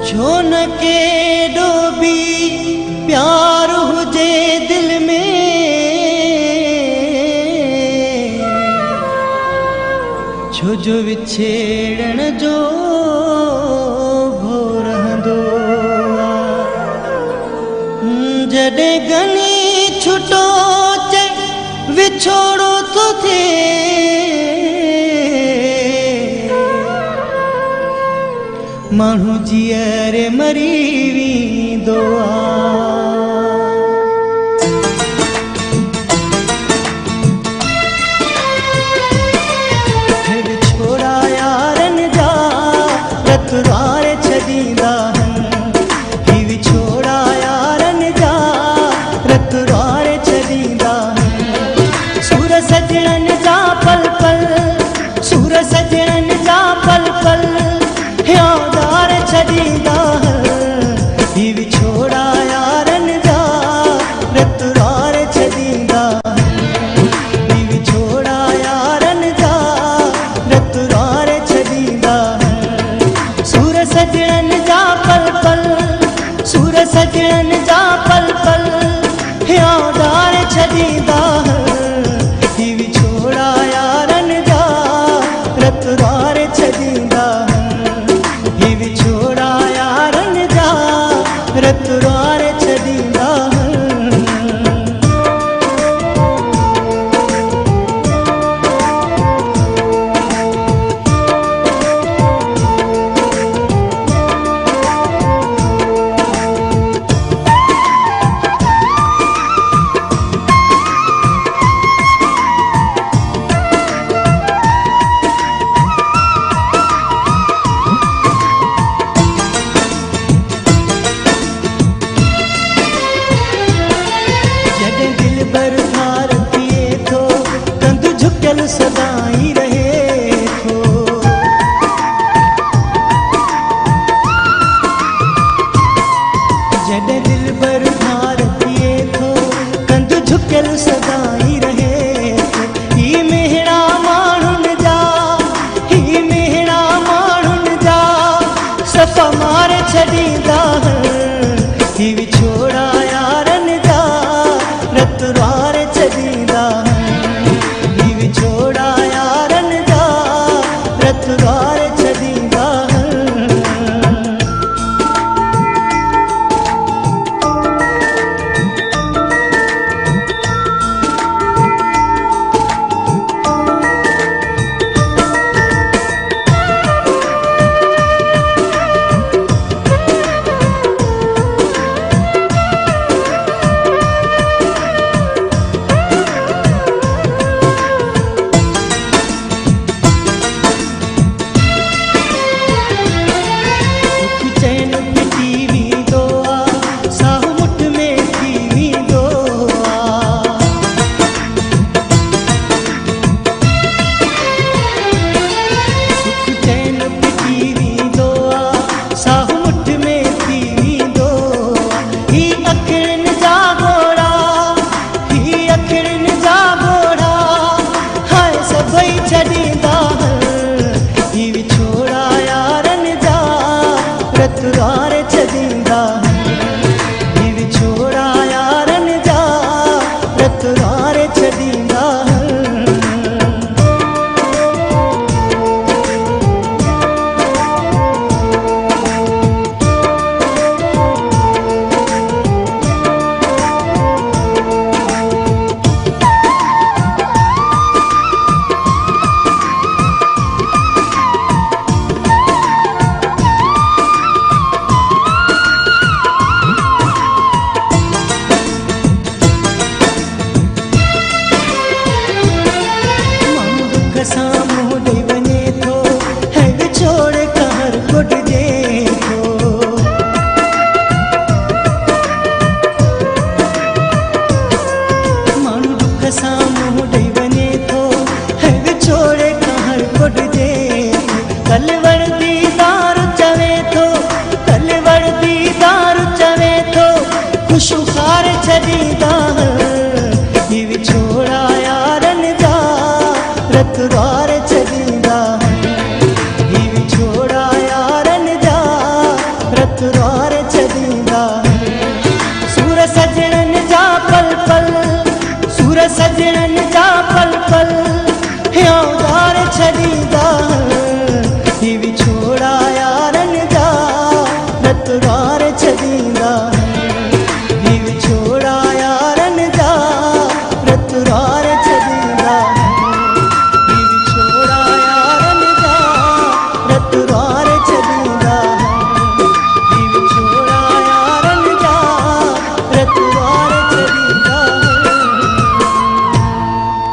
छो न केॾो बि प्यार हुजे दिल में, छो जो विछेड़ण जो भो रहंदो जॾहिं घणी छुटो चे विछोड़ो थो थिए माण्हू जीअरे मरी वेंदो आहे। छोड़ा यारनि जा रतवार छॾींदा आहिनि, ही विछोड़ा यारनि जा रतवार छॾींदा आहिनि। सूर सजणनि जा पल पल, सूर सजणनि जा पल पल यादार छॾींदा ही विछोड़ा यारनि जा रतवार छॾींदा ही विछोड़ा यारनि जा रतवार छॾींदा सूर सजणनि जा पल पल, सूर सजणनि जा पल पल यादार छॾींदा ही विछोड़ा यारनि जा रतवार छॾींदा विछोड़ा यारनि जा रतवार छॾींदा। सदाई रहे थो जॾहिं दिल भर भार थिए थो कंध झुकियल सदाई रहे थो। ही मेहड़ा माण्हुनि जा, ही मेहड़ा माण्हुनि जा सफ़ा मारे छॾींदा ही विछोड़ा यारनि जा रतवार छॾींदा छोड़ा यारनि जा रतवार छॾींदा रतवार छॾींदा ही विछोड़ा यारनि जा रतवार छॾींदा। साम्हूं ॾेई वञे थो है विछोड़ कहर कुटिजे थो। माण्हू दुख साम्हूं ॾेई वञे थो है विछोड़ कहर कुटिजे थो। कलवड़ दीदार चवे थो, कलवड़ दीदार चवे थो ख़ुशुखार छॾींदा ही विछोड़ा यारनि जा रतवार छॾींदा ही विछोड़ा यारनि जा तुरार छदींदा